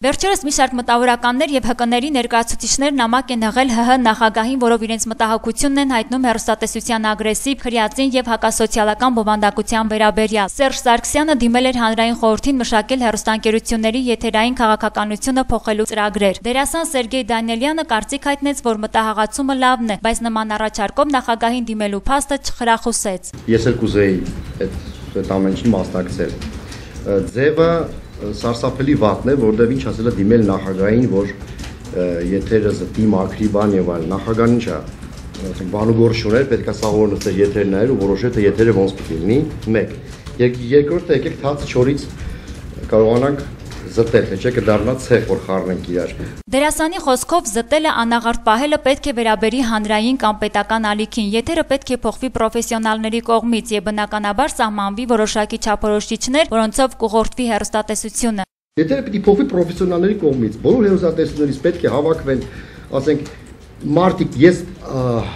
Վերջերս մի շարք մտավորականներ եւ ՀԿ-ների ներկայացուցիչներ նամակ են ըղել ՀՀ նախագահին, որով իրենց մտահոգությունն են հայտնում հեռուստատեսության ագրեսիվ, քրեածին եւ հակասոցիալական բովանդակության վերաբերյալ։ Սերժ Սարգսյանը դիմել էր հանրային խորհրդին մշակել հեռուստաընկերությունների եթերային քաղաքականությունը փոխելու ծրագրեր։ Դերասան Սերգեյ Դանիելյանը կարծիք հայտնեց, որ մտահղացումը լավն է, բայց նման առաջարկով նախագահին դիմելու փաստը չխրախուսեց։ Ես էլ կուզեի այդ ամենին մասնակցել։ Ձևը սարսափելի վատն է, որտեղ ինչ ասել է դիմել նախագահին, որ եթերը զտի մաքրի բան եւ այլ։ Նախագահն ինչա, բանուգործ շուներ, պետքա սաղորնստեր եթեր նայել ու որոշել թե եթերը ոնց պիտի լինի։ 1. Երկրորդը եկեք թաց չորից կարողանանք զտել, թե չէ կդառնա ցեխ, որ խառնենք իրար։ Դերասանի խոսքով զտելը անաղարտ պահելը պետք է վերաբերի հանրային կամ պետական ալիքին, եթերը պետք է փոխվի պրոֆեսիոնալների կողմից եւ բնականաբար սահմանվի որոշակի չափորոշիչներ, որոնցով կուղղորդվի հեռուստատեսությունը։ Եթերը պիտի փոխվի պրոֆեսիոնալների կողմից, բոլոր հեռուստատեսություններից պետք է հավաքվեն, ասենք, մարդիկ, ես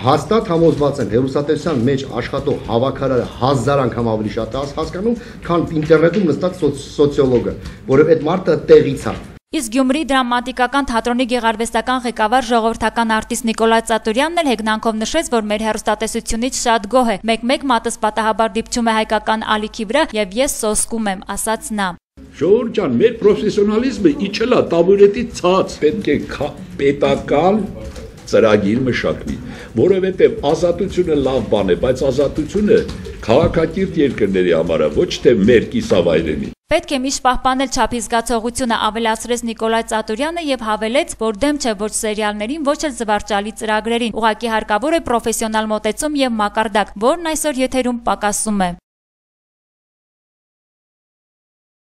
հաստատ համոզված եմ, հեռուստատեսության մեջ աշխատող հավաքարարը 1000 անգամ ավելի շատ է հասկանում, քան ինտերնետում նստած սոցիոլոգը, որովհետեւ այդ մարդը տեղից է։ Իսկ Գյումրի դրամատիկական թատրոնի գեղարվեստական ղեկավար ժողովրդական արտիստ Նիկոլայ Ծատուրյանն էլ հեգնանքով նշեց, որ մեր հեռուստատեսությունից շատ գոհ է։ Մեկ-մեկ մատս պատահաբար դիպչում է հայկական ալիքի վրա եւ ես սոսկում եմ, ասաց նա։ Ժողովուրդ ջան, մեր պրոֆեսիոնալիզմը իջել է տաբուրետի ցած, պետք է պետական ծրագիր մշակվի, որովհետև ազատությունը լավ բան է, բայց ազատությունը քաղաքակիրթ երկրների համար է, ոչ թե մեր կիսավայրենի։ Պետք է միշտ պահպանել չափի զգացողությունը, ավելացրեց Նիկոլայ Ծատուրյանը եւ հավելեց, որ դեմ չէ ոչ սերիալներին, ոչ էլ զվարճալի ծրագրերին։ Ուղղակի հարկավոր է պրոֆեսիոնալ մոտեցում եւ մակարդակ, որն այսօր եթերում պակասում է։